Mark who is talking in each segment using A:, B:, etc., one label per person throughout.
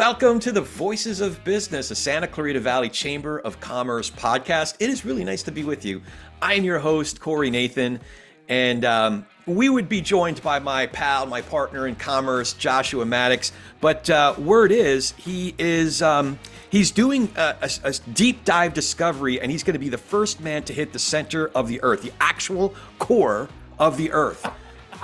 A: Welcome to the Voices of Business, a Santa Clarita Valley Chamber of Commerce podcast. It is really nice to be with you. I am your host, Corey Nathan, and we would be joined by my pal, my partner in commerce, Joshua Maddox. But word is, he's doing a deep dive discovery, and he's going to be the first man to hit the center of the earth, the actual core of the earth.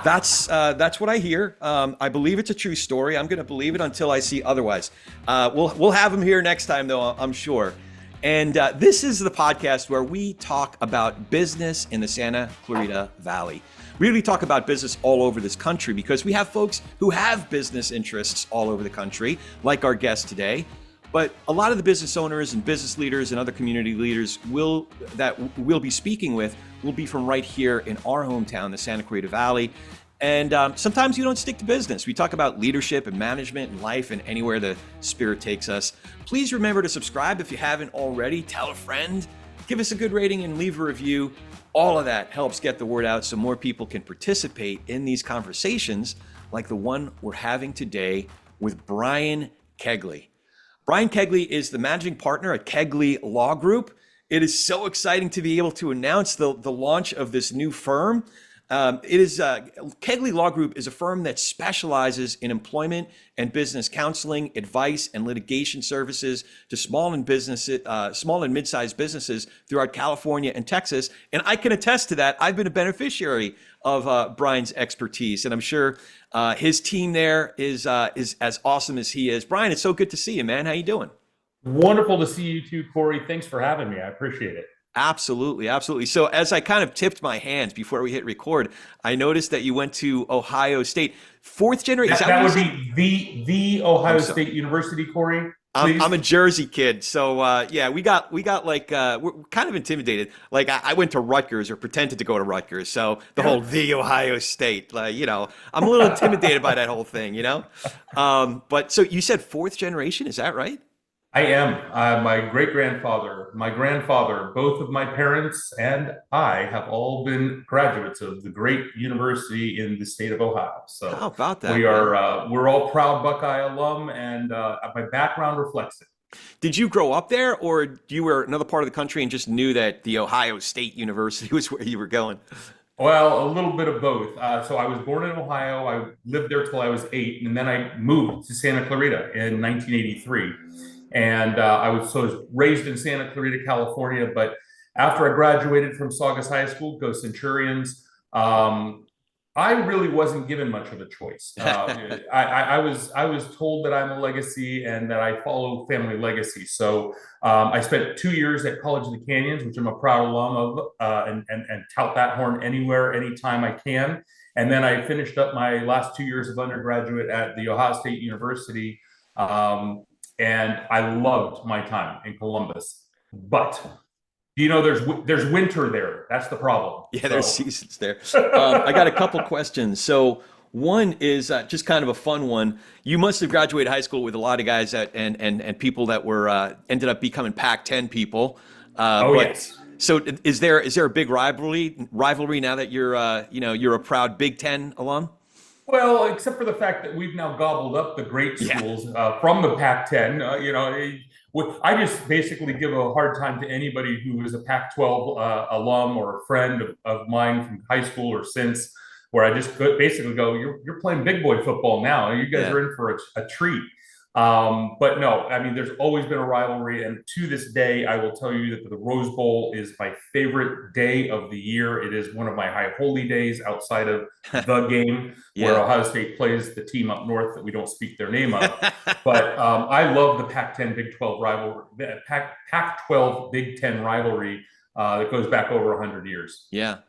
A: That's what I hear. I believe it's a true story. I'm going to believe it until I see otherwise. We'll have him here next time, though, I'm sure. And this is the podcast where we talk about business in the Santa Clarita Valley. We really talk about business all over this country because we have folks who have business interests all over the country, like our guest today. But a lot of the business owners and business leaders and other community leaders that we'll be speaking with will be from right here in our hometown, the Santa Clarita Valley. And sometimes you don't stick to business. We talk about leadership and management and life and anywhere the spirit takes us. Please remember to subscribe if you haven't already. Tell a friend, give us a good rating and leave a review. All of that helps get the word out so more people can participate in these conversations like the one we're having today with Brian Koegle. Brian Koegle is the managing partner at Koegle Law Group. It is so exciting to be able to announce the launch of this new firm. Koegle Law Group is a firm that specializes in employment and business counseling, advice, and litigation services to small and mid-sized businesses throughout California and Texas. And I can attest to that. I've been a beneficiary of Brian's expertise, and I'm sure his team there is as awesome as he is. Brian, it's so good to see you, man. How you doing?
B: Wonderful to see you too, Corey. Thanks for having me. I appreciate it.
A: Absolutely, absolutely. So as I kind of tipped my hands before we hit record, I noticed that you went to Ohio State. Fourth generation.
B: That would be the Ohio State University, Corey.
A: I'm a Jersey kid, so yeah, we got like we're kind of intimidated. Like I went to Rutgers or pretended to go to Rutgers, so the Ohio State, I'm a little intimidated by that whole thing, But so you said fourth generation, is that right?
B: I am. My great-grandfather, my grandfather, both of my parents, and I have all been graduates of the great university in the state of Ohio. So
A: how about that?
B: We're all proud Buckeye alum, and my background reflects it.
A: Did you grow up there, or you were another part of the country and just knew that the Ohio State University was where you were going?
B: Well, a little bit of both. So I was born in Ohio. I lived there till I was 8, and then I moved to Santa Clarita in 1983. And I was raised in Santa Clarita, California. But after I graduated from Saugus High School, go Centurions, I really wasn't given much of a choice. I was told that I'm a legacy and that I follow family legacy. So I spent 2 years at College of the Canyons, which I'm a proud alum of, and tout that horn anywhere, anytime I can. And then I finished up my last 2 years of undergraduate at the Ohio State University. And I loved my time in Columbus, but there's winter there. That's the problem.
A: Yeah, there's seasons there. I got a couple questions. So one is just kind of a fun one. You must have graduated high school with a lot of guys and people that were ended up becoming Pac-10 people.
B: Yes.
A: So is there a big rivalry now that you're a proud Big Ten alum?
B: Well, except for the fact that we've now gobbled up the great schools from the Pac-10. I just basically give a hard time to anybody who is a Pac-12 alum or a friend of mine from high school or since, where I just basically go, you're playing big boy football now. You guys are in for a treat. But no, I mean, there's always been a rivalry. And to this day, I will tell you that the Rose Bowl is my favorite day of the year. It is one of my high holy days outside of the game where Ohio State plays the team up north that we don't speak their name of. But I love the Pac-10 Big 12 rivalry, Pac-12 Big 10 rivalry that goes back over 100 years.
A: Yeah.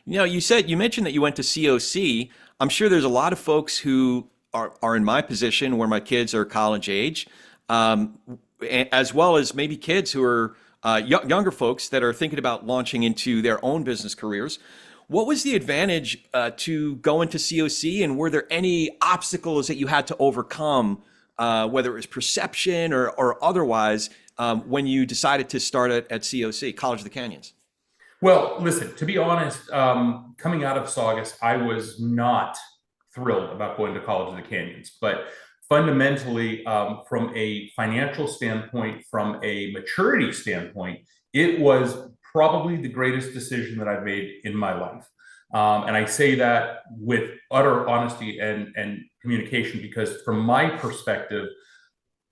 A: You mentioned that you went to COC. I'm sure there's a lot of folks who are in my position where my kids are college age, as well as maybe kids who are younger folks that are thinking about launching into their own business careers. What was the advantage to go into COC, and were there any obstacles that you had to overcome, whether it was perception or otherwise, when you decided to start at COC, College of the Canyons?
B: Well, listen, to be honest, coming out of Saugus, I was not thrilled about going to College of the Canyons. But fundamentally, from a financial standpoint, from a maturity standpoint, it was probably the greatest decision that I've made in my life. And I say that with utter honesty and communication, because from my perspective,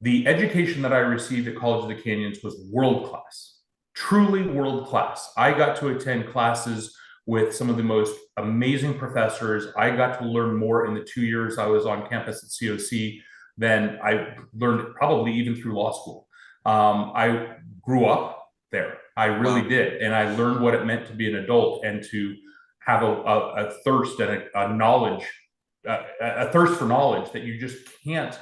B: the education that I received at College of the Canyons was world class, truly world class. I got to attend classes with some of the most amazing professors. I got to learn more in the 2 years I was on campus at COC than I learned probably even through law school. I grew up there. I really did. And I learned what it meant to be an adult and to have a thirst and a knowledge, a thirst for knowledge that you just can't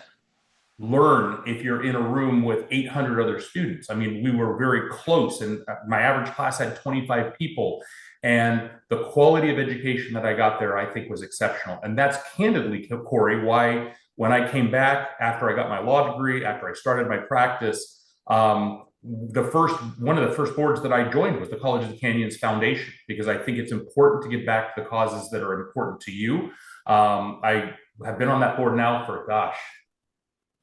B: learn if you're in a room with 800 other students. I mean, we were very close, and my average class had 25 people. And the quality of education that I got there, I think, was exceptional. And that's candidly, Corey, why when I came back after I got my law degree, after I started my practice, one of the first boards that I joined was the College of the Canyons Foundation, because I think it's important to give back to the causes that are important to you. I have been on that board now for, gosh,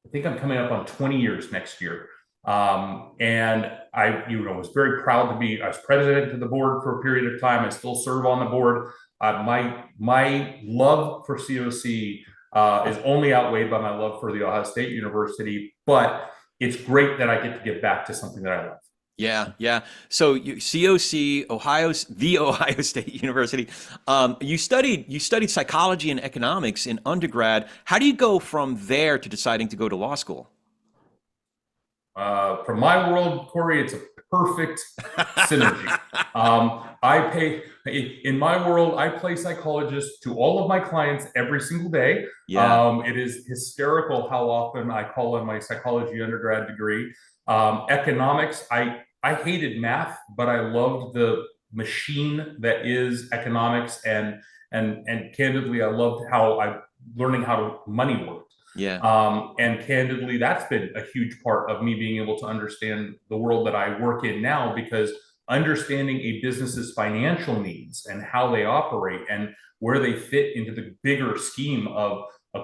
B: I think I'm coming up on 20 years next year. And I, was very proud to be, I was president of the board for a period of time. I still serve on the board. My love for COC is only outweighed by my love for the Ohio State University, but it's great that I get to give back to something that I love.
A: Yeah. So COC, the Ohio State University. You studied psychology and economics in undergrad. How do you go from there to deciding to go to law school?
B: From my world, Corey, it's a perfect synergy. In my world, I play psychologist to all of my clients every single day.
A: Yeah.
B: It is hysterical how often I call in my psychology undergrad degree. Economics, I hated math, but I loved the machine that is economics, and candidly, I loved learning how money worked.
A: Yeah.
B: And candidly, that's been a huge part of me being able to understand the world that I work in now, because understanding a business's financial needs and how they operate and where they fit into the bigger scheme of a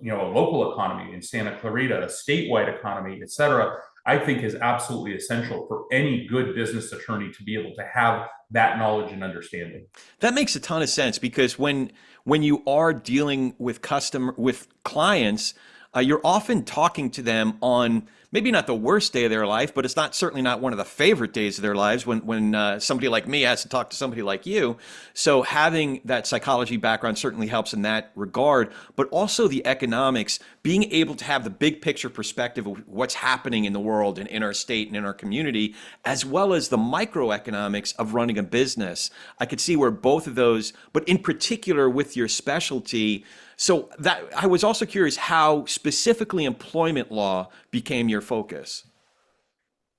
B: local economy in Santa Clarita, a statewide economy, et cetera, I think is absolutely essential for any good business attorney to be able to have that knowledge and understanding.
A: That makes a ton of sense, because when you are dealing with clients, you're often talking to them on maybe not the worst day of their life, but it's certainly not one of the favorite days of their lives when somebody like me has to talk to somebody like you. So having that psychology background certainly helps in that regard, but also the economics, being able to have the big picture perspective of what's happening in the world and in our state and in our community, as well as the microeconomics of running a business. I could see where both of those, but in particular with your specialty. So that I was also curious how specifically employment law became your focus.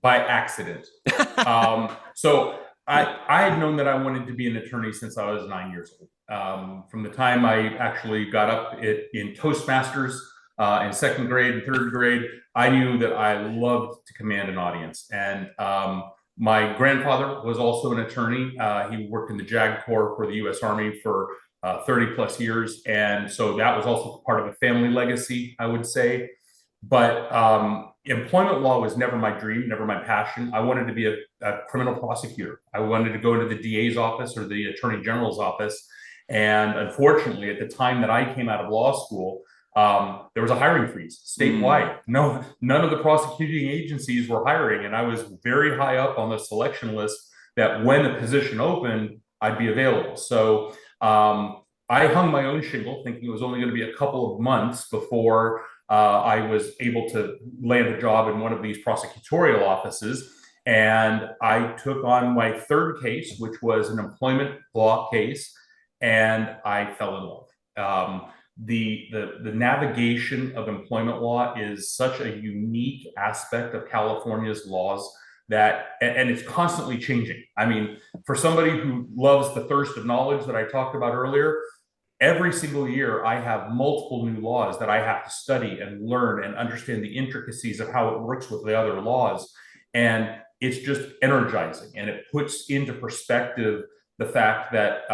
B: By accident. So I had known that I wanted to be an attorney since I was 9 years old. From the time I actually got up in Toastmasters in second grade and third grade, I knew that I loved to command an audience. And my grandfather was also an attorney. He worked in the JAG Corps for the U.S. Army for 30 plus years. And so that was also part of a family legacy, I would say. But employment law was never my dream, never my passion. I wanted to be a criminal prosecutor. I wanted to go into the DA's office or the Attorney General's office. And unfortunately, at the time that I came out of law school, there was a hiring freeze statewide. No, none of the prosecuting agencies were hiring. And I was very high up on the selection list that when the position opened, I'd be available. So I hung my own shingle thinking it was only going to be a couple of months before I was able to land a job in one of these prosecutorial offices. And I took on my third case, which was an employment law case, and I fell in love. The navigation of employment law is such a unique aspect of California's laws that, and it's constantly changing. I mean, for somebody who loves the thirst of knowledge that I talked about earlier, every single year I have multiple new laws that I have to study and learn and understand the intricacies of how it works with the other laws. And it's just energizing, and it puts into perspective the fact that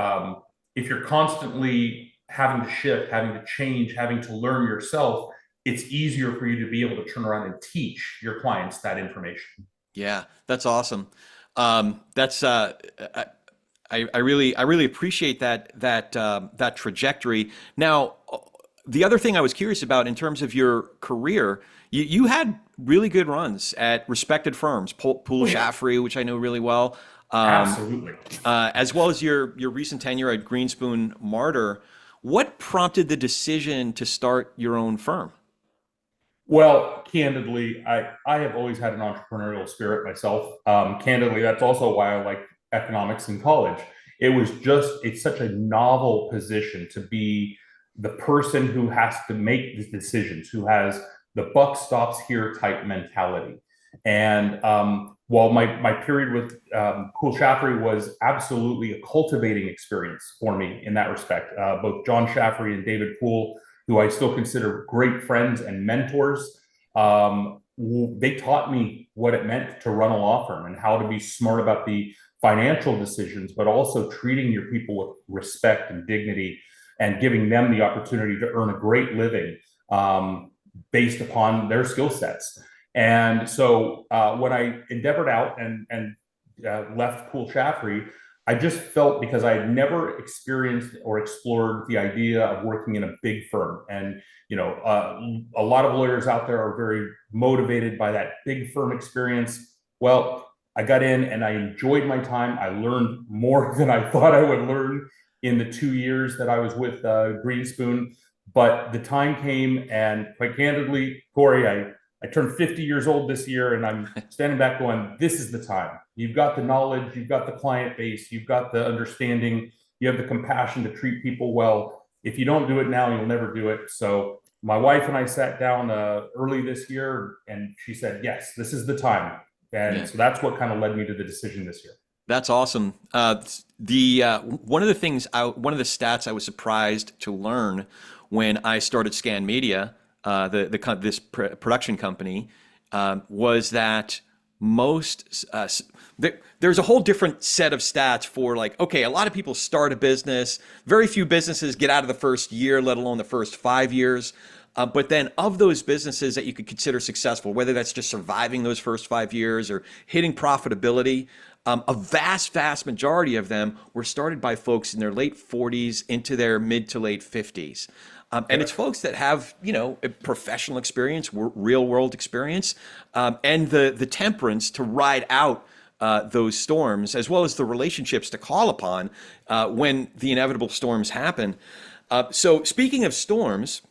B: if you're constantly having to shift, having to change, having to learn yourself, it's easier for you to be able to turn around and teach your clients that information.
A: Yeah, that's awesome. That's I really appreciate that trajectory. Now, the other thing I was curious about in terms of your career, you had really good runs at respected firms, Pool
B: Oh yeah,
A: Shaffrey, which I know really well, um,
B: absolutely.
A: as well as your recent tenure at Greenspoon Martyr. What prompted the decision to start your own firm?
B: Well, candidly, I have always had an entrepreneurial spirit myself. Candidly, that's also why I like economics in college. It's such a novel position to be the person who has to make the decisions, who has the buck stops here type mentality. And while my period with Cool Shaffrey was absolutely a cultivating experience for me in that respect, both John Shaffrey and David Poole, who I still consider great friends and mentors. They taught me what it meant to run a law firm and how to be smart about the financial decisions, but also treating your people with respect and dignity and giving them the opportunity to earn a great living based upon their skill sets. And so when I endeavored out and left Cool Shaffrey, I just felt because I had never experienced or explored the idea of working in a big firm. And, a lot of lawyers out there are very motivated by that big firm experience. Well, I got in and I enjoyed my time. I learned more than I thought I would learn in the 2 years that I was with Greenspoon. But the time came, and quite candidly, Corey, I turned 50 years old this year, and I'm standing back going, this is the time. You've got the knowledge, you've got the client base, you've got the understanding, you have the compassion to treat people well. If you don't do it now, you'll never do it. So my wife and I sat down early this year, and she said, yes, this is the time. And
A: Yeah.
B: so that's what kind of led me to the decision this year.
A: That's awesome. The one of the things, one of the stats I was surprised to learn when I started Scan Media, this production company, was that there's a whole different set of stats for, like, okay, a lot of people start a business. Very few businesses get out of the first year, let alone the first 5 years. But then of those businesses that you could consider successful, whether that's just surviving those first 5 years or hitting profitability, a vast majority of them were started by folks in their late 40s into their mid to late 50s. And it's folks that have, a professional experience, real world experience, and the temperance to ride out those storms, as well as the relationships to call upon when the inevitable storms happen. So speaking of storms,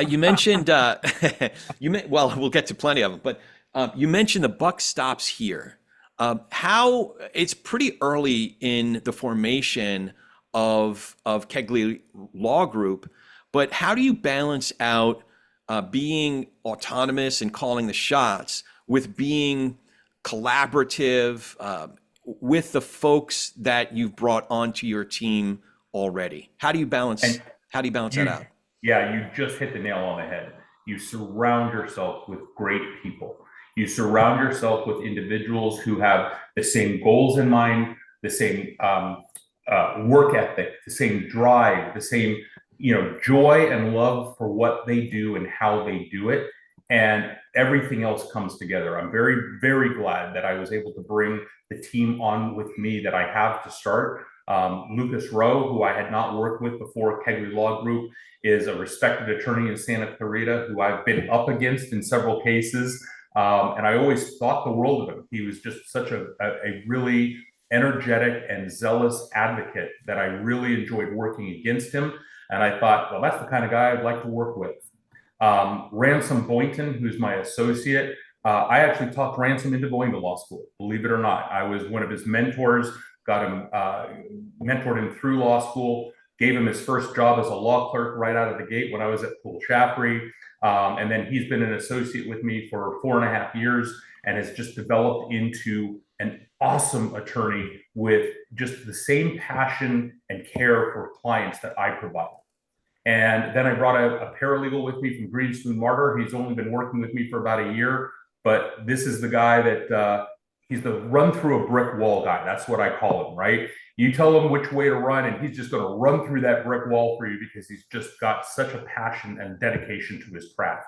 A: you mentioned, well, we'll get to plenty of them, but you mentioned the buck stops here. How it's pretty early in the formation of Koegle Law Group, but how do you balance out being autonomous and calling the shots with being collaborative with the folks that you've brought onto your team already?
B: And
A: How do you balance that
B: you,
A: out?
B: yeah, you just hit the nail on the head. You surround yourself with great people. You surround yourself with individuals who have the same goals in mind, the same work ethic, the same drive, the same joy and love for what they do and how they do it, and everything else comes together. I'm very, very glad that I was able to bring the team on with me that I have to start. Lucas Rowe, who I had not worked with before Koegle Law Group, is a respected attorney in Santa Clarita who I've been up against in several cases. And I always thought the world of him. He was just such a really energetic and zealous advocate that I really enjoyed working against him. And I thought, well, that's the kind of guy I'd like to work with. Ransom Boynton, who's my associate, I actually talked Ransom into going to law school, believe it or not. I was one of his mentors, got him, mentored him through law school, gave him his first job as a law clerk right out of the gate when I was at Pool Shaffrey. And then he's been an associate with me for 4.5 years and has just developed into an awesome attorney with just the same passion and care for clients that I provide. And then I brought a paralegal with me from Greenspoon Martyr. He's only been working with me for about a year, but this is the guy that he's the run through a brick wall guy. That's what I call him, right? You tell him which way to run, and he's just going to run through that brick wall for you because he's just got such a passion and dedication to his craft.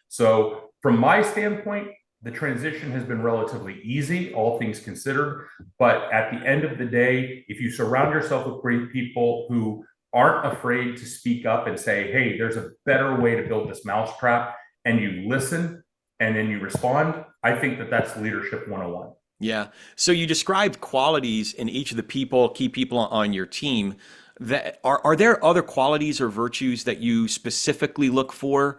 B: So from my standpoint, the transition has been relatively easy, all things considered. But at the end of the day, if you surround yourself with great people who aren't afraid to speak up and say, hey, there's a better way to build this mousetrap, and you listen and then you respond, I think that that's leadership 101.
A: Yeah. So you described qualities in each of the people, key people on your team. That are there other qualities or virtues that you specifically look for?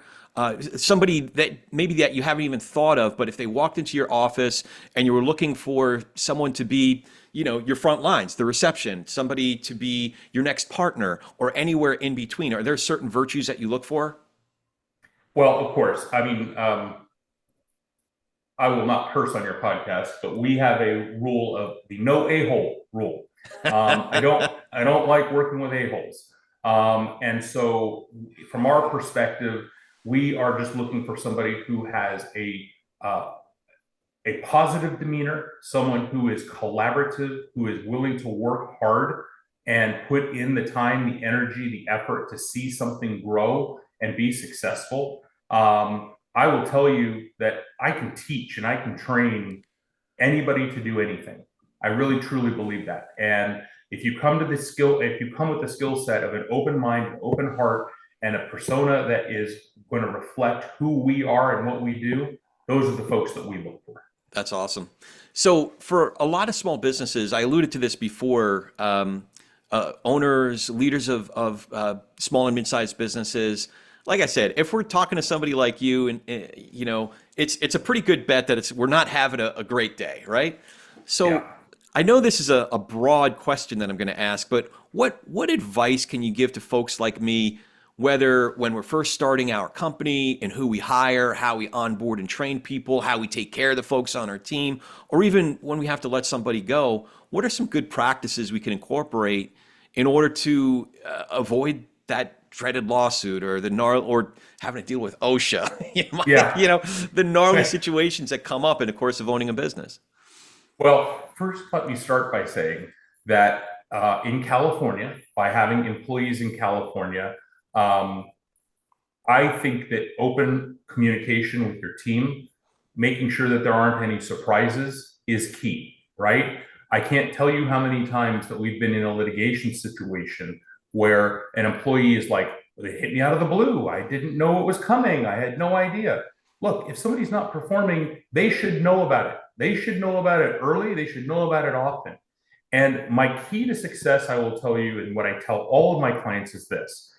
A: Somebody that maybe that you haven't even thought of, but if they walked into your office and you were looking for someone to be, your front lines, the reception, somebody to be your next partner, or anywhere in between, are there certain virtues that you look for?
B: Well, of course. I mean, I will not curse on your podcast, but we have a rule of the no a-hole rule. I don't like working with a-holes. And so from our perspective, we are just looking for somebody who has a positive demeanor, someone who is collaborative, who is willing to work hard and put in the time, the energy, the effort to see something grow and be successful. I will tell you that I can teach and I can train anybody to do anything. I really truly believe that. And if you come with the skill set of an open mind, an open heart, and a persona that is going to reflect who we are and what we do, those are the folks that we look for.
A: That's awesome. So for a lot of small businesses, I alluded to this before, owners, leaders of small and mid-sized businesses, like I said, if we're talking to somebody like you, and it's a pretty good bet that we're not having a great day, right? So yeah. I know this is a broad question that I'm going to ask, but what advice can you give to folks like me, whether when we're first starting our company and who we hire, how we onboard and train people, how we take care of the folks on our team, or even when we have to let somebody go? What are some good practices we can incorporate in order to avoid that dreaded lawsuit or or having to deal with OSHA, the gnarly situations that come up in the course of owning a business?
B: Well, first, let me start by saying that in California, by having employees in California, I think that open communication with your team, making sure that there aren't any surprises, is key, right? I can't tell you how many times that we've been in a litigation situation where an employee is like, they hit me out of the blue. I didn't know it was coming. I had no idea. Look, if somebody's not performing, they should know about it. They should know about it early. They should know about it often. And my key to success, I will tell you, and what I tell all of my clients is this.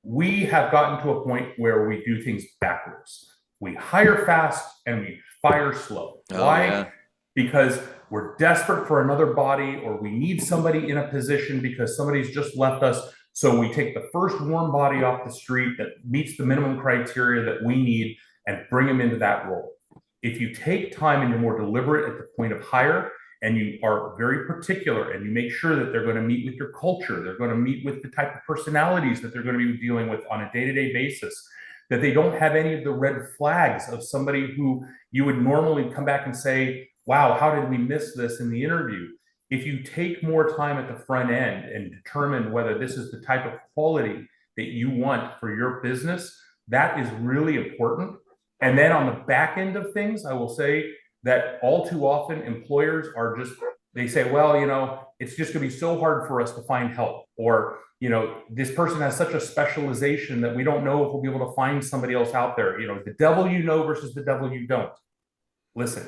B: We have gotten to a point where we do things backwards. We hire fast and we fire slow. Why? Yeah. Because we're desperate for another body, or we need somebody in a position because somebody's just left us. So we take the first warm body off the street that meets the minimum criteria that we need and bring them into that role. If you take time and you're more deliberate at the point of hire, and you are very particular and you make sure that they're going to meet with your culture, they're going to meet with the type of personalities that they're going to be dealing with on a day-to-day basis, that they don't have any of the red flags of somebody who you would normally come back and say, wow, how did we miss this in the interview? If you take more time at the front end and determine whether this is the type of quality that you want for your business, that is really important. And then on the back end of things, I will say that all too often employers are they say, well, it's just going to be so hard for us to find help. Or, this person has such a specialization that we don't know if we'll be able to find somebody else out there. The devil you know versus the devil you don't. Listen,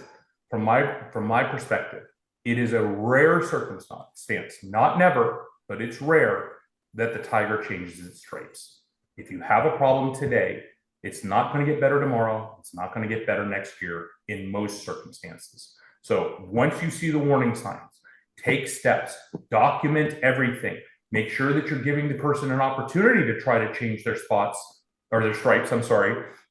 B: from my perspective, it is a rare circumstance, not never, but it's rare that the tiger changes its stripes. If you have a problem today, it's not going to get better tomorrow. It's not going to get better next year in most circumstances. So once you see the warning signs, take steps, document everything, make sure that you're giving the person an opportunity to try to change their spots or their stripes,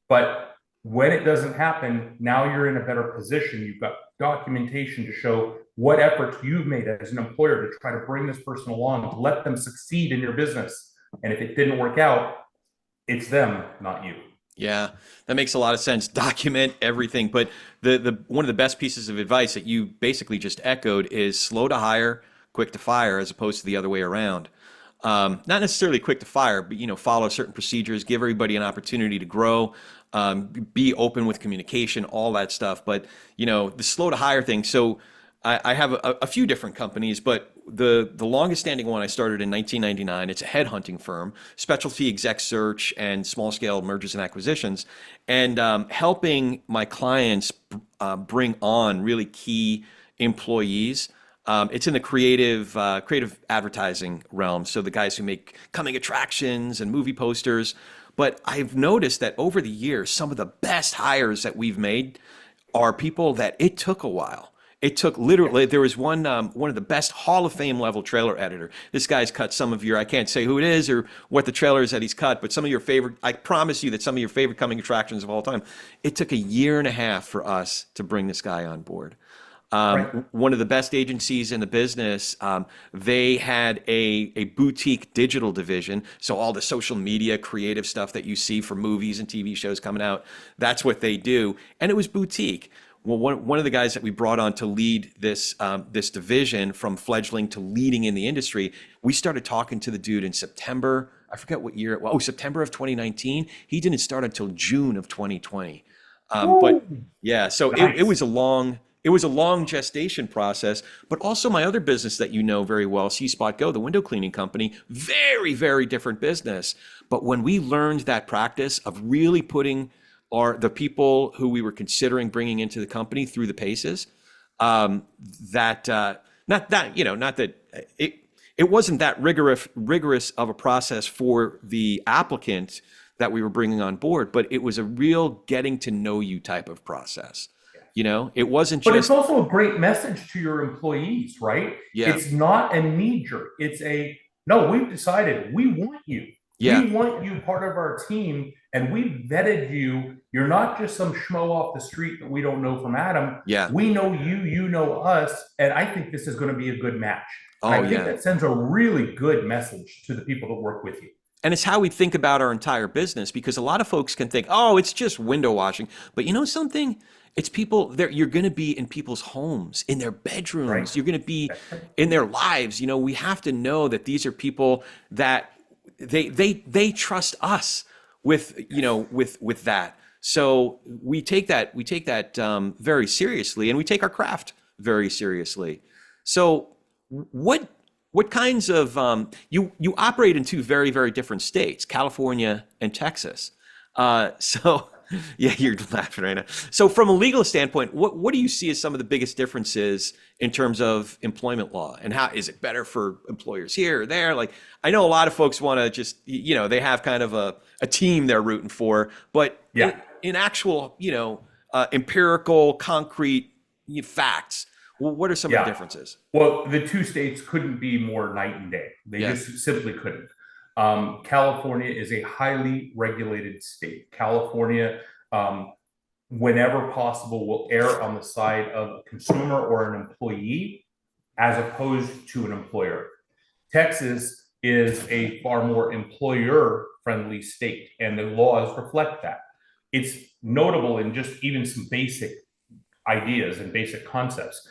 B: But when it doesn't happen, now you're in a better position. You've got documentation to show what efforts you've made as an employer to try to bring this person along, to let them succeed in your business. And if it didn't work out, it's them, not you.
A: Yeah, that makes a lot of sense. Document everything. But the one of the best pieces of advice that you basically just echoed is slow to hire, quick to fire, as opposed to the other way around. Not necessarily quick to fire, but follow certain procedures, give everybody an opportunity to grow, be open with communication, all that stuff. But the slow to hire thing. So I have a few different companies, but the longest standing one I started in 1999. It's a headhunting firm, specialty exec search and small scale mergers and acquisitions, and helping my clients bring on really key employees. It's in the creative advertising realm. So the guys who make coming attractions and movie posters. But I've noticed that over the years, some of the best hires that we've made are people that it took a while. It took literally. There was one of the best Hall of Fame level trailer editor. This guy's cut some of your. I can't say who it is or what the trailer is that he's cut, but some of your favorite. I promise you that some of your favorite coming attractions of all time. It took a year and a half for us to bring this guy on board.
B: Right.
A: One of the best agencies in the business, they had a boutique digital division. So all the social media creative stuff that you see for movies and TV shows coming out, that's what they do. And it was boutique. Well, one of the guys that we brought on to lead this division from fledgling to leading in the industry, we started talking to the dude in September. I forget what year it was. Oh, September of 2019. He didn't start until June of 2020. But yeah, so it
B: Nice.
A: was a long gestation process. But also my other business that you know very well, C Spot Go, the window cleaning company, very, very different business. But when we learned that practice of really putting the people who we were considering bringing into the company through the paces, that not that not that it wasn't that rigorous of a process for the applicant that we were bringing on board, but it was a real getting to know you type of process. It wasn't
B: But it's
A: just,
B: also a great message to your employees, right?
A: yeah,
B: It's not a knee jerk. It's a no, we've decided we want you.
A: yeah,
B: We want you part of our team, and we've vetted you. You're not just some schmo off the street that we don't know from Adam.
A: yeah.
B: We know you, you know us, and I think this is going to be a good match. And
A: Oh,
B: I think
A: yeah.
B: that sends a really good message to the people that work with you.
A: And it's how we think about our entire business because a lot of folks can think, oh, it's just window washing. But you know something? It's people there. You're going to be in people's homes, in their
B: Right?
A: bedrooms. You're going to be
B: That's right.
A: in their lives. We have to know that these are people that they trust us with with that. So we take that very seriously, and we take our craft very seriously. So what what kinds of you operate in two very, very different states, California and Texas. So yeah, you're laughing right now. So from a legal standpoint, what do you see as some of the biggest differences in terms of employment law, and how is it better for employers here or there? Like, I know a lot of folks want to just, they have kind of a team they're rooting for, but
B: Yeah.
A: in actual, empirical, concrete facts, what are some of the
B: Yeah.
A: differences?
B: Well, the two states couldn't be more night and day. They
A: Yeah.
B: just simply couldn't. California is a highly regulated state. California, whenever possible, will err on the side of a consumer or an employee as opposed to an employer. Texas is a far more employer friendly state, and the laws reflect that. It's notable in just even some basic ideas and basic concepts.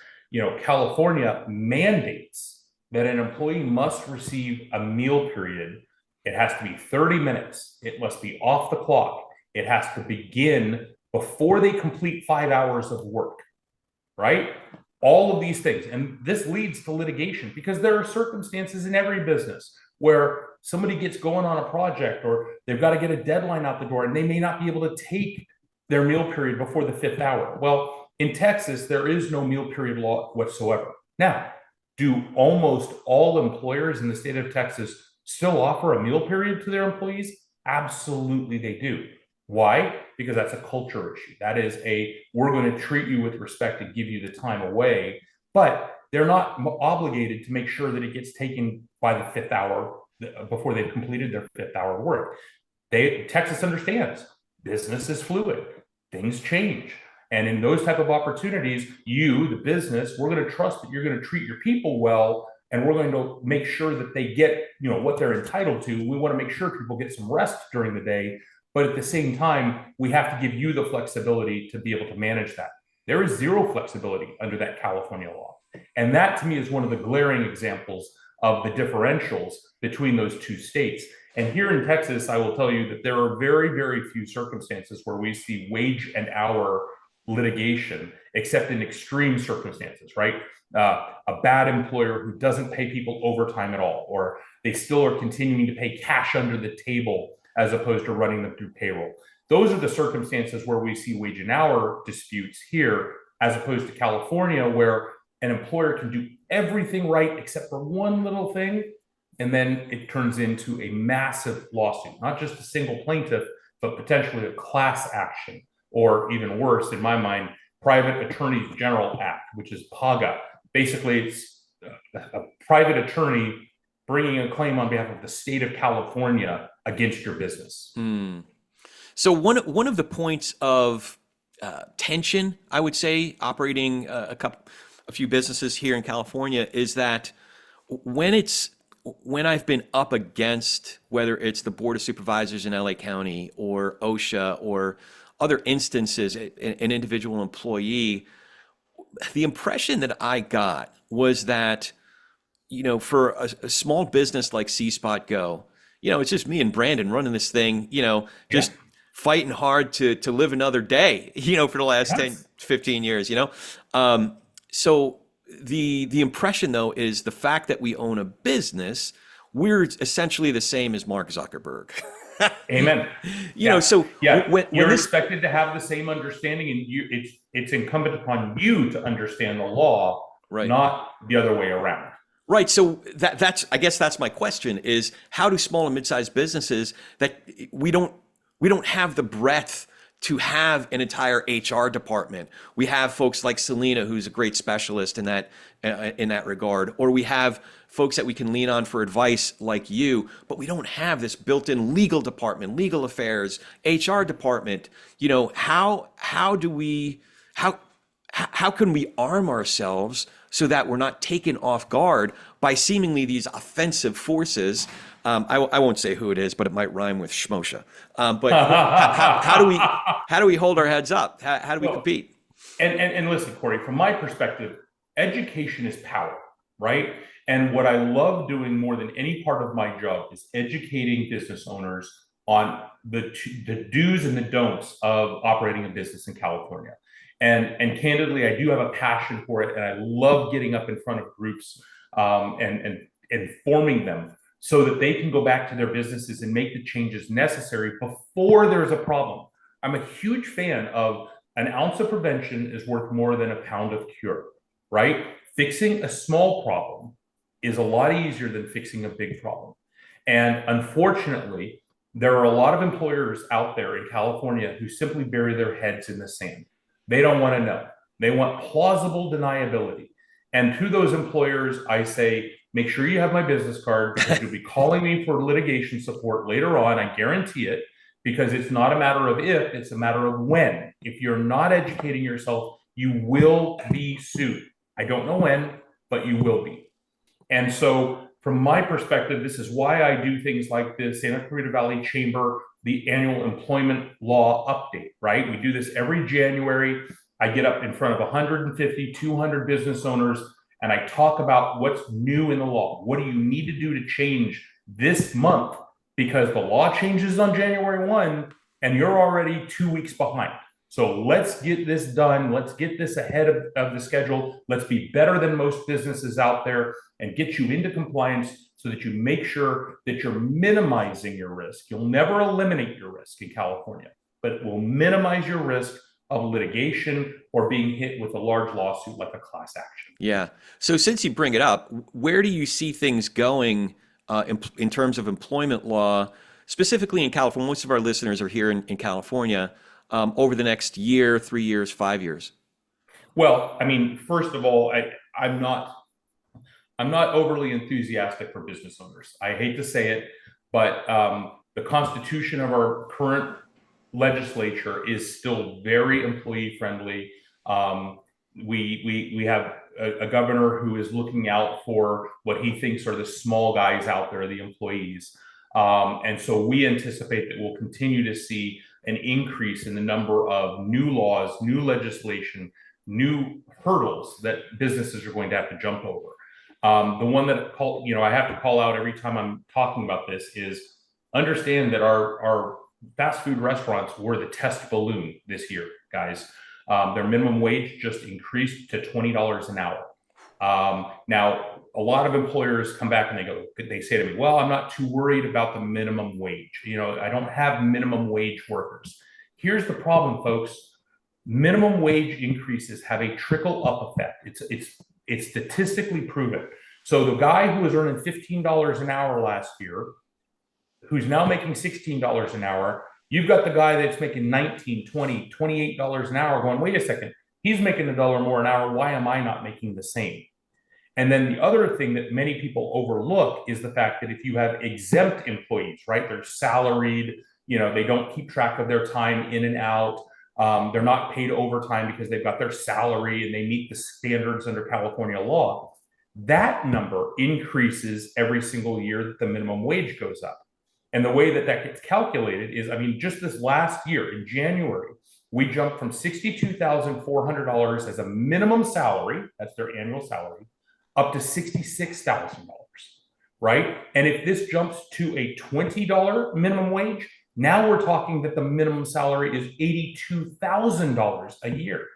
B: California mandates that an employee must receive a meal period. It has to be 30 minutes. It must be off the clock. It has to begin before they complete 5 hours of work, right? All of these things. And this leads to litigation because there are circumstances in every business where somebody gets going on a project or they've got to get a deadline out the door and they may not be able to take their meal period before the 5th hour. Well, in Texas, there is no meal period law whatsoever. Now, do almost all employers in the state of Texas still offer a meal period to their employees? Absolutely, they do. Why? Because that's a culture issue. That is we're going to treat you with respect and give you the time away, but they're not obligated to make sure that it gets taken by the 5th hour before they've completed their 5th hour work. Texas understands business is fluid, things change. And in those type of opportunities, you, the business, we're going to trust that you're going to treat your people well, and we're going to make sure that they get, what they're entitled to. We want to make sure people get some rest during the day, But at the same time, we have to give you the flexibility to be able to manage that. There is zero flexibility under that California law. And that to me is one of the glaring examples of the differentials between those two states. And here in Texas, I will tell you that there are very, very few circumstances where we see wage and hour litigation, except in extreme circumstances, right? A bad employer who doesn't pay people overtime at all, or they still are continuing to pay cash under the table as opposed to running them through payroll. Those are the circumstances where we see wage and hour disputes here, as opposed to California, where an employer can do everything right except for one little thing, and then it turns into a massive lawsuit, not just a single plaintiff, but potentially a class action, or even worse, in my mind, Private Attorneys General Act, which is PAGA. Basically, it's a private attorney bringing a claim on behalf of the state of California against your business.
A: So one of the points of tension, I would say, operating a few businesses here in California, is that when I've been up against, whether it's the Board of Supervisors in LA County or OSHA or other instances, an individual employee, the impression that I got was that, for a small business like C Spot Go, it's just me and Brandon running this thing, just fighting hard to live another day, for the last 10, 15 years, So the impression, though, is the fact that we own a business, we're essentially the same as Mark Zuckerberg.
B: Amen.
A: So
B: when you're expected to have the same understanding, and it's incumbent upon you to understand the law,
A: right,
B: not the other way around.
A: Right. So I guess that's my question: is how do small and mid-sized businesses that we don't have the breadth to have an entire HR department? We have folks like Selena, who's a great specialist in that regard, or we have folks that we can lean on for advice like you, but we don't have this built-in legal department, legal affairs, HR department. How can we arm ourselves so that we're not taken off guard by seemingly these offensive forces? I won't say who it is, but it might rhyme with Shmosha. But how do we hold our heads up? How do we compete?
B: And listen, Corey, from my perspective, education is power, right? And what I love doing more than any part of my job is educating business owners on the do's and the don'ts of operating a business in California. And candidly, I do have a passion for it, and I love getting up in front of groups and informing them so that they can go back to their businesses and make the changes necessary before there's a problem. I'm a huge fan of an ounce of prevention is worth more than a pound of cure, right? Fixing a small problem is a lot easier than fixing a big problem. And unfortunately, there are a lot of employers out there in California who simply bury their heads in the sand. They don't want to know. They want plausible deniability. And to those employers, I say, make sure you have my business card, because you'll be calling me for litigation support later on. I guarantee it, because it's not a matter of if, it's a matter of when. If you're not educating yourself, you will be sued. I don't know when, but you will be. And so from my perspective, this is why I do things like the Santa Clarita Valley Chamber, the annual employment law update, right? We do this every January. I get up in front of 150, 200 business owners, and I talk about what's new in the law. What do you need to do to change this month? Because the law changes on January 1, and you're already 2 weeks behind. So let's get this done. Let's get this ahead of the schedule. Let's be better than most businesses out there and get you into compliance so that you make sure that you're minimizing your risk. You'll never eliminate your risk in California, but it will minimize your risk of litigation or being hit with a large lawsuit like a class action.
A: Yeah. So since you bring it up, where do you see things going in terms of employment law, specifically in California? Most of our listeners are here in California. Over the next year, 3 years, 5 years?
B: Well, I mean, first of all, I'm not overly enthusiastic for business owners. I hate to say it, but the constitution of our current legislature is still very employee friendly. We have a governor who is looking out for what he thinks are the small guys out there, the employees. And so we anticipate that we'll continue to see an increase in the number of new laws, new legislation, new hurdles that businesses are going to have to jump over. The one that I have to call out every time I'm talking about this is understand that our fast food restaurants were the test balloon this year, guys. Their minimum wage just increased to $20 an hour. Now, a lot of employers come back and they say to me, well, I'm not too worried about the minimum wage. I don't have minimum wage workers. Here's the problem, folks. Minimum wage increases have a trickle up effect. It's statistically proven. So the guy who was earning $15 an hour last year, who's now making $16 an hour, you've got the guy that's making $19, $20, $28 an hour going, wait a second, he's making $1 more an hour. Why am I not making the same? And then the other thing that many people overlook is the fact that if you have exempt employees, right, they're salaried, they don't keep track of their time in and out. They're not paid overtime because they've got their salary and they meet the standards under California law. That number increases every single year that the minimum wage goes up. And the way that gets calculated is, just this last year in January, we jumped from $62,400 as a minimum salary, that's their annual salary, up to $66,000, right? And if this jumps to a $20 minimum wage, now we're talking that the minimum salary is $82,000 a year.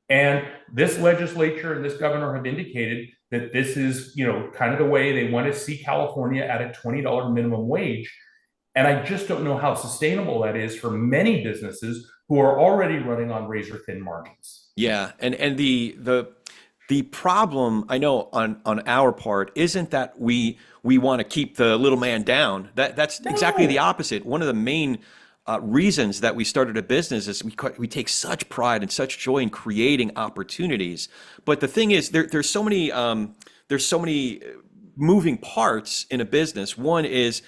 B: And this legislature and this governor have indicated that this is, kind of the way they want to see California at a $20 minimum wage. And I just don't know how sustainable that is for many businesses who are already running on razor thin margins.
A: Yeah, and the problem, I know on our part, isn't that we want to keep the little man down. That's exactly the opposite. One of the main reasons that we started a business is we take such pride and such joy in creating opportunities. But the thing is, there's so many moving parts in a business. One is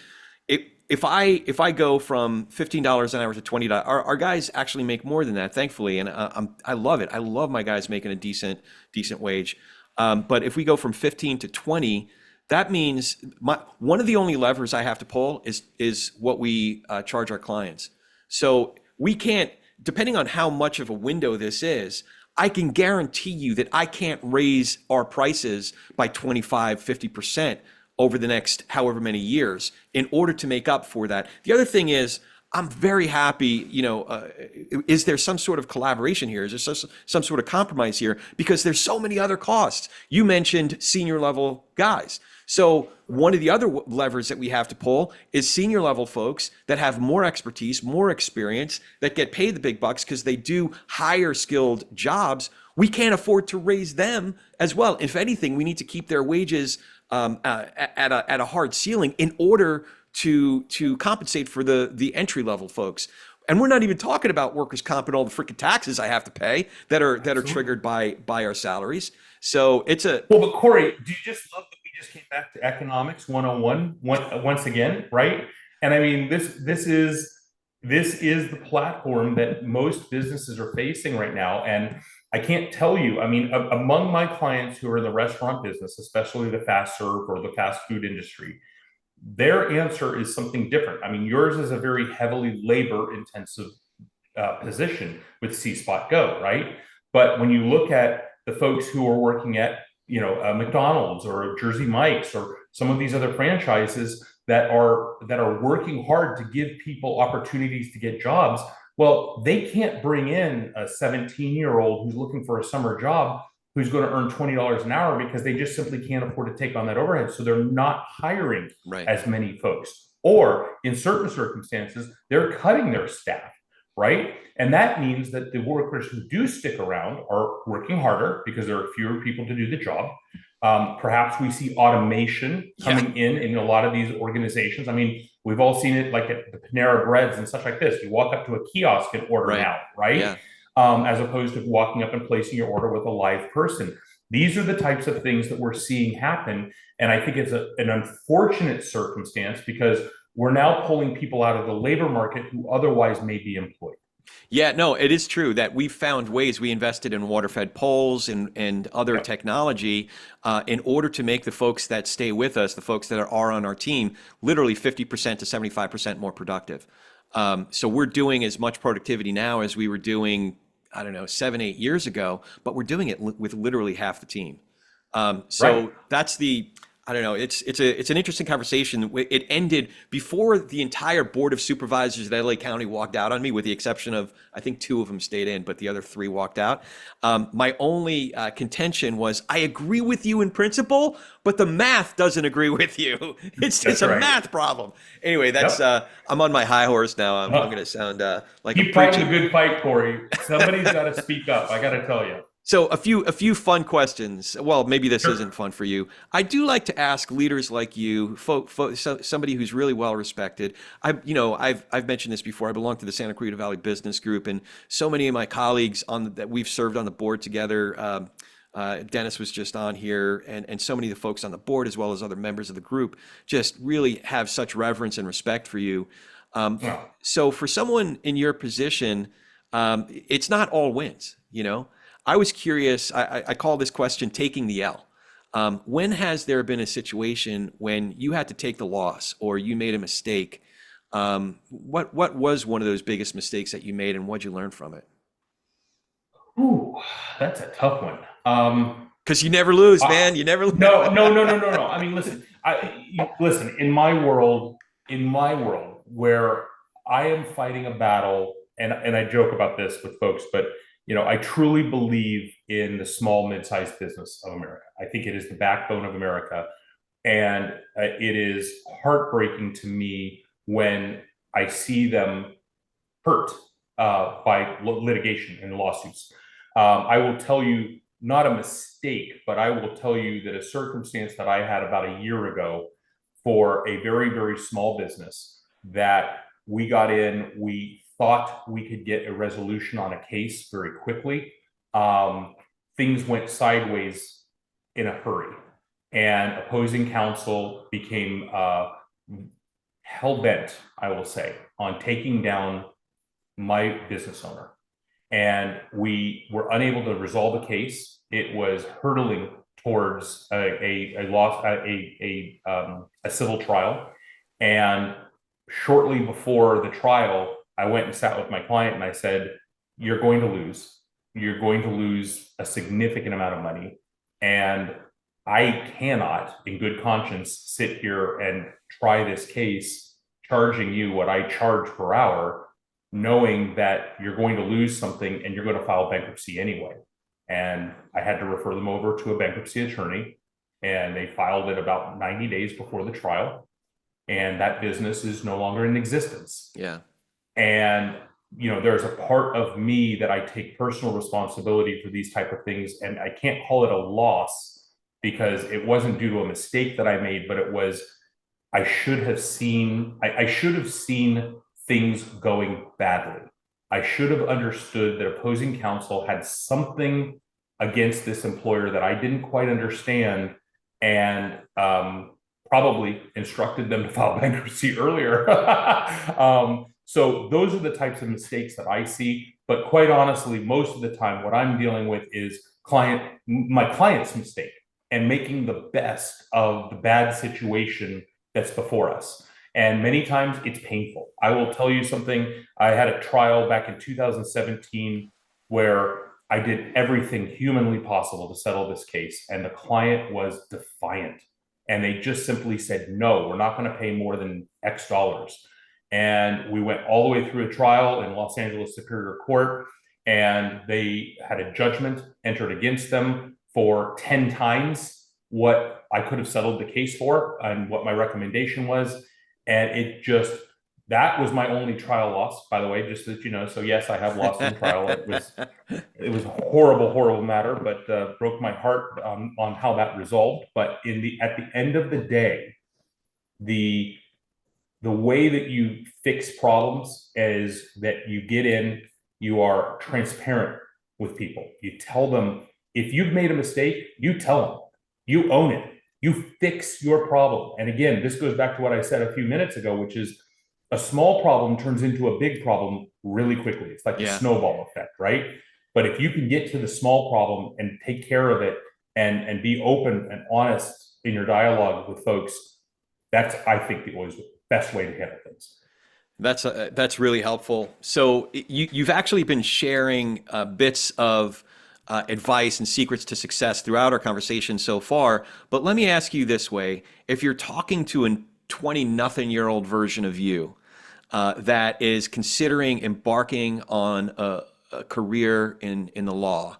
A: if I go from $15 an hour to $20, our guys actually make more than that, thankfully, and I love it. I love my guys making a decent wage. But if we go from 15 to 20, that means one of the only levers I have to pull is what we charge our clients. So we can't, depending on how much of a window this is, I can guarantee you that I can't raise our prices by 25, 50% over the next however many years in order to make up for that. The other thing is, I'm very happy, is there some sort of collaboration here? Is there some sort of compromise here? Because there's so many other costs. You mentioned senior level guys. So one of the other levers that we have to pull is senior level folks that have more expertise, more experience, that get paid the big bucks because they do higher skilled jobs. We can't afford to raise them as well. If anything, we need to keep their wages at a hard ceiling in order to compensate for the entry level folks. And we're not even talking about workers' comp and all the freaking taxes I have to pay that are triggered by our salaries. So it's
B: well, but Corey, do you just love that we just came back to economics 101 once again, right? And this is the platform that most businesses are facing right now. And I can't tell you, among my clients who are in the restaurant business, especially the fast serve or the fast food industry, their answer is something different. Yours is a very heavily labor intensive position with C-Spot Go, right? But when you look at the folks who are working at, McDonald's or Jersey Mike's or some of these other franchises that are working hard to give people opportunities to get jobs, well, they can't bring in a 17-year-old who's looking for a summer job who's going to earn $20 an hour because they just simply can't afford to take on that overhead. So they're not hiring as many folks. Or in certain circumstances, they're cutting their staff, right? And that means that the workers who do stick around are working harder because there are fewer people to do the job. Perhaps we see automation coming in a lot of these organizations. We've all seen it like at the Panera Breads and such like this. You walk up to a kiosk and order now, right? Yeah. As opposed to walking up and placing your order with a live person. These are the types of things that we're seeing happen. And I think it's an unfortunate circumstance because we're now pulling people out of the labor market who otherwise may be employed.
A: Yeah, no, it is true that we found ways. We invested in water-fed poles and other
B: Yep.
A: technology in order to make the folks that stay with us, the folks that are on our team, literally 50% to 75% more productive. So we're doing as much productivity now as we were doing, I don't know, 7, 8 years ago, but we're doing it with literally half the team.
B: Right.
A: So that's the, I don't know. It's an interesting conversation. It ended before the entire board of supervisors at LA County walked out on me, with the exception of I think two of them stayed in, but the other three walked out. My only contention was I agree with you in principle, but the math doesn't agree with you. It's
B: That's
A: a
B: right.
A: math problem. Anyway, that's
B: Yep.
A: I'm on my high horse now. I'm going
B: Uh,
A: to sound like I'm
B: Keep fighting the
A: preaching.
B: good fight, Corey. Somebody's got to speak up. I got to tell you.
A: So a few fun questions. Well, maybe this isn't
B: Sure.
A: fun for you. I do like to ask leaders like you, somebody who's really well respected. I've mentioned this before. I belong to the Santa Clarita Valley Business Group, and so many of my colleagues that we've served on the board together. Dennis was just on here, and so many of the folks on the board, as well as other members of the group, just really have such reverence and respect for you. Um,
B: Well,
A: so for someone in your position, it's not all wins, you know. I was curious. I call this question taking the L. When has there been a situation when you had to take the loss or you made a mistake? What was one of those biggest mistakes that you made, and what'd you learn from it?
B: ooh, that's a tough one.
A: Because you never lose,
B: I,
A: man. You never lose.
B: no, no, no, no, no, no. I mean, listen. Listen. In my world, where I am fighting a battle, and I joke about this with folks, but I truly believe in the small, mid-sized business of America. I think it is the backbone of America, and it is heartbreaking to me when I see them hurt by litigation and lawsuits. I will tell you, not a mistake, but I will tell you that a circumstance that I had about a year ago for a very, very small business that we got in, we thought we could get a resolution on a case very quickly. Um, Things went sideways in a hurry, and opposing counsel became hell bent, I will say, on taking down my business owner. And we were unable to resolve the case. It was hurtling towards a civil trial. And shortly before the trial, I went and sat with my client and I said, "You're going to lose. You're going to lose a significant amount of money. And I cannot, in good conscience, sit here and try this case charging you what I charge per hour, knowing that you're going to lose something and you're going to file bankruptcy anyway." And I had to refer them over to a bankruptcy attorney, and they filed it about 90 days before the trial. And that business is no longer in existence.
A: Yeah.
B: And there's a part of me that I take personal responsibility for these type of things, and I can't call it a loss because it wasn't due to a mistake that I made, but it was I should have seen things going badly. I should have understood that opposing counsel had something against this employer that I didn't quite understand, and probably instructed them to file bankruptcy earlier. So those are the types of mistakes that I see. But quite honestly, most of the time, what I'm dealing with is my client's mistake and making the best of the bad situation that's before us. And many times it's painful. I will tell you something. I had a trial back in 2017 where I did everything humanly possible to settle this case, and the client was defiant. And they just simply said, "No, we're not going to pay more than X dollars." And we went all the way through a trial in Los Angeles Superior Court, and they had a judgment entered against them for 10 times what I could have settled the case for and what my recommendation was. And that was my only trial loss, by the way, just so that you know. So yes, I have lost in trial. It was a horrible, horrible matter, but broke my heart on how that resolved. But at the end of the day, the way that you fix problems is that you get in, you are transparent with people. You tell them if you've made a mistake, you tell them, you own it, you fix your problem. And again, this goes back to what I said a few minutes ago, which is a small problem turns into a big problem really quickly. It's like a
A: Yeah.
B: snowball effect, right? But if you can get to the small problem and take care of it and be open and honest in your dialogue with folks, that's, I think, the always best way to handle things.
A: That's really helpful. So you've actually been sharing bits of advice and secrets to success throughout our conversation so far. But let me ask you this way: if you're talking to a 20-nothing-year-old version of you that is considering embarking on a career in the law,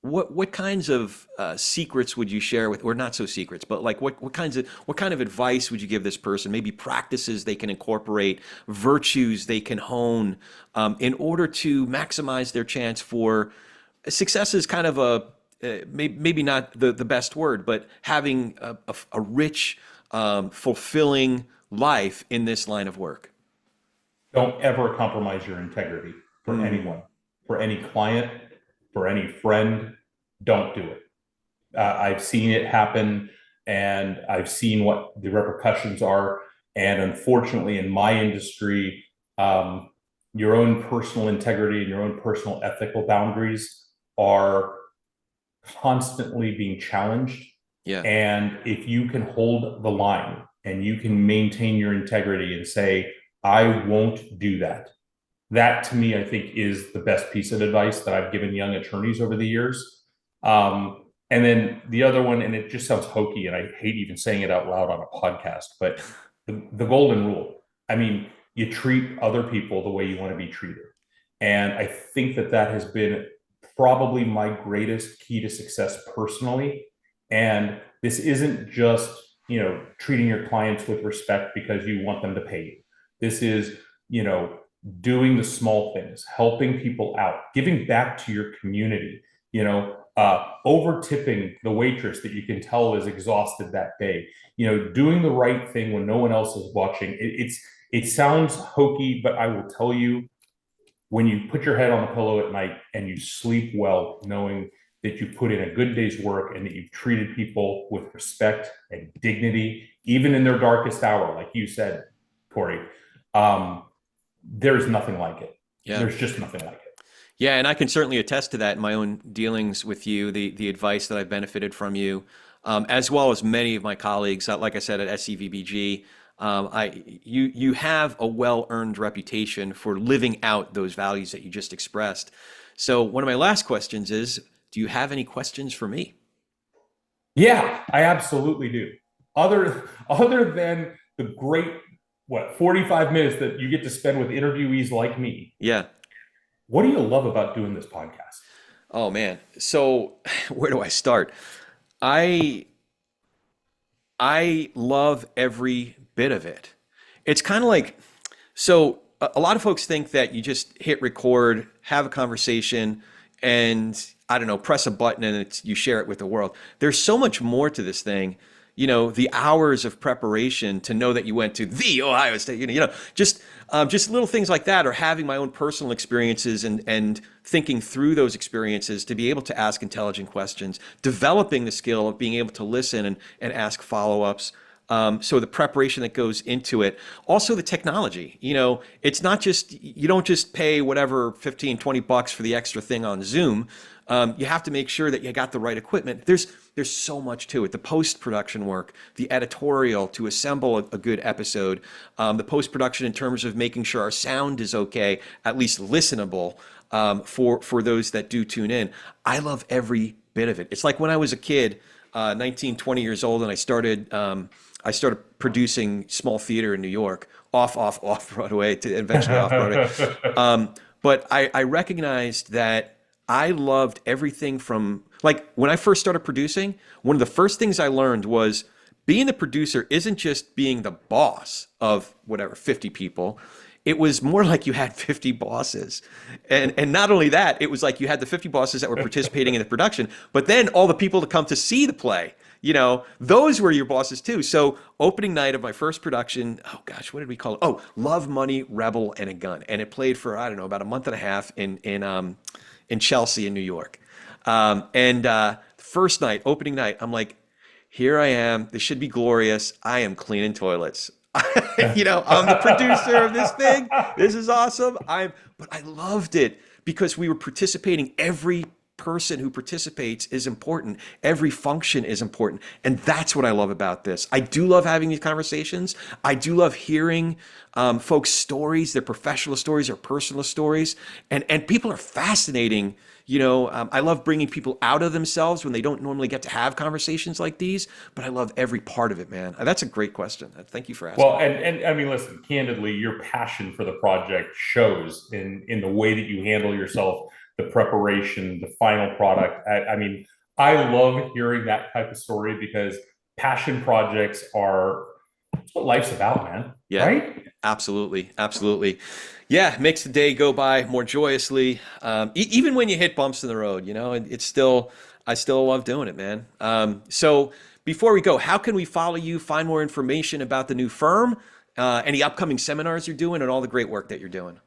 A: what kinds of secrets would you share with, or not so secrets, but like what kind of advice would you give this person? Maybe practices they can incorporate, virtues they can hone, in order to maximize their chance for success. Is kind of a maybe not the best word, but having a rich, fulfilling life in this line of work.
B: Don't ever compromise your integrity for
A: Mm,
B: anyone, for any client, for any friend. Don't do it. I've seen it happen, and I've seen what the repercussions are. And unfortunately, in my industry, um, your own personal integrity and your own personal ethical boundaries are constantly being challenged.
A: yeah.
B: And if you can hold the line and you can maintain your integrity and say, I won't do that, that to me, I think, is the best piece of advice that I've given young attorneys over the years. And then the other one, and it just sounds hokey, and I hate even saying it out loud on a podcast, but the golden rule. I mean, you treat other people the way you want to be treated. And I think that that has been probably my greatest key to success personally. And this isn't just, treating your clients with respect because you want them to pay you. This is, doing the small things, helping people out, giving back to your community, over tipping the waitress that you can tell is exhausted that day, doing the right thing when no one else is watching. It sounds hokey, but I will tell you, when you put your head on the pillow at night and you sleep well, knowing that you put in a good day's work and that you've treated people with respect and dignity, even in their darkest hour, like you said, Corey, um, there's nothing like it.
A: Yeah.
B: There's just nothing like it.
A: Yeah, and I can certainly attest to that in my own dealings with you, the advice that I've benefited from you, as well as many of my colleagues. Like I said, at SCVBG, you have a well-earned reputation for living out those values that you just expressed. So one of my last questions is, do you have any questions for me?
B: Yeah, I absolutely do. Other than the great 45 minutes that you get to spend with interviewees like me,
A: Yeah.
B: what do you love about doing this podcast?
A: Oh man. So where do I start? I I love every bit of it. It's kind of like, so a lot of folks think that you just hit record, have a conversation, and I don't know, press a button and you share it with the world. There's so much more to this thing. The hours of preparation to know that you went to the Ohio State, just little things like that, or having my own personal experiences and thinking through those experiences to be able to ask intelligent questions, developing the skill of being able to listen and ask follow-ups. So the preparation that goes into it, also the technology, it's not just, you don't just pay whatever 15, $20 for the extra thing on Zoom. You have to make sure that you got the right equipment. There's so much to it. The post-production work, the editorial to assemble a good episode, the post-production in terms of making sure our sound is okay, at least listenable, for those that do tune in. I love every bit of it. It's like when I was a kid, 19, 20 years old, and I started producing small theater in New York, off Broadway to eventually off Broadway. But I recognized that I loved everything from, like, when I first started producing, one of the first things I learned was being the producer isn't just being the boss of whatever, 50 people. It was more like you had 50 bosses. And not only that, it was like you had the 50 bosses that were participating in the production, but then all the people to come to see the play. Those were your bosses too. So opening night of my first production, oh gosh, what did we call it? Oh, Love, Money, Rebel, and a Gun. And it played for, I don't know, about a month and a half in Chelsea in New York. First night, opening night, I'm like, here I am. This should be glorious. I am cleaning toilets. I'm the producer of this thing. This is awesome. But I loved it because we were participating. Every person who participates is important. Every function is important. And that's what I love about this. I do love having these conversations. I do love hearing folks' stories, their professional stories, their personal stories. And people are fascinating. I love bringing people out of themselves when they don't normally get to have conversations like these, but I love every part of it, man. That's a great question. Thank you for asking.
B: Well, and I mean, listen, candidly, your passion for the project shows in the way that you handle yourself, the preparation, the final product. I mean, I love hearing that type of story because passion projects are what life's about, man.
A: Yeah,
B: right?
A: absolutely. Absolutely. Yeah, makes the day go by more joyously. Even when you hit bumps in the road, I still love doing it, man. So before we go, how can we follow you, find more information about the new firm, any upcoming seminars you're doing, and all the great work that you're doing?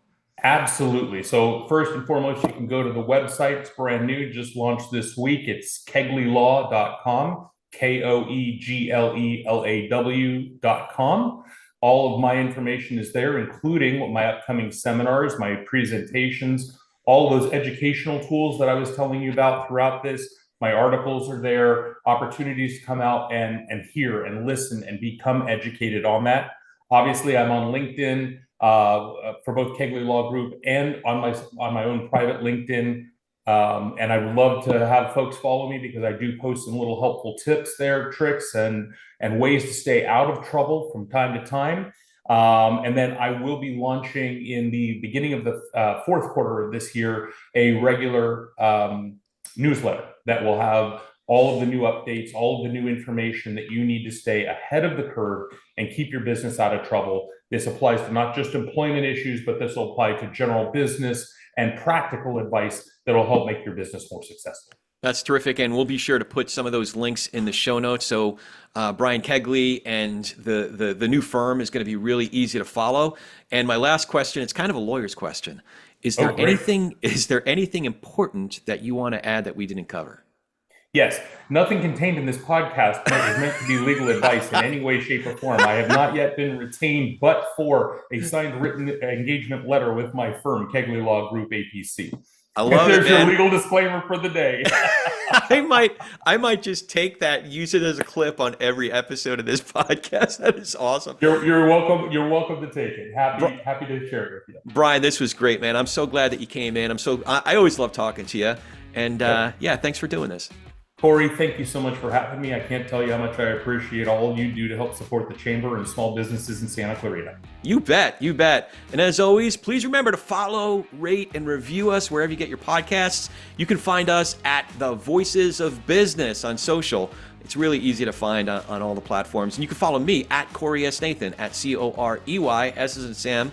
B: Absolutely. So first and foremost, you can go to the website. It's brand new, just launched this week. It's KeegleLaw.com, KOEGLELAW.com. All of my information is there, including what my upcoming seminars, my presentations, all those educational tools that I was telling you about throughout this. My articles are there, opportunities to come out and hear and listen and become educated on that. Obviously, I'm on LinkedIn for both Koegle Law Group and on my own private LinkedIn. And I would love to have folks follow me because I do post some little helpful tips there, tricks, and ways to stay out of trouble from time to time. And then I will be launching in the beginning of the fourth quarter of this year a regular newsletter that will have all of the new updates, all of the new information that you need to stay ahead of the curve and keep your business out of trouble. This applies to not just employment issues, but this will apply to general business and practical advice that will help make your business more successful.
A: That's terrific. And we'll be sure to put some of those links in the show notes. So Brian Koegle and the new firm is going to be really easy to follow. And my last question, it's kind of a lawyer's question. Is there anything important that you want to add that we didn't cover?
B: Yes, nothing contained in this podcast is meant to be legal advice in any way, shape, or form. I have not yet been retained, but for a signed written engagement letter with my firm, Koegle Law Group, APC.
A: I love it, man.
B: There's your legal disclaimer for the day.
A: I might just take that, use it as a clip on every episode of this podcast. That is awesome.
B: You're welcome. You're welcome to take it. Happy to share it with you.
A: Brian, this was great, man. I'm so glad that you came in. I always love talking to you. And yeah, thanks for doing this.
B: Corey, thank you so much for having me. I can't tell you how much I appreciate all you do to help support the Chamber and small businesses in Santa Clarita.
A: You bet. You bet. And as always, please remember to follow, rate, and review us wherever you get your podcasts. You can find us at The Voices of Business on social. It's really easy to find on all the platforms. And you can follow me at Corey S. Nathan, at COREY, S as in Sam,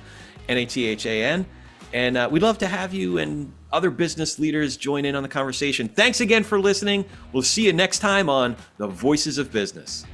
A: NATHAN. And we'd love to have you and other business leaders join in on the conversation. Thanks again for listening. We'll see you next time on The Voices of Business.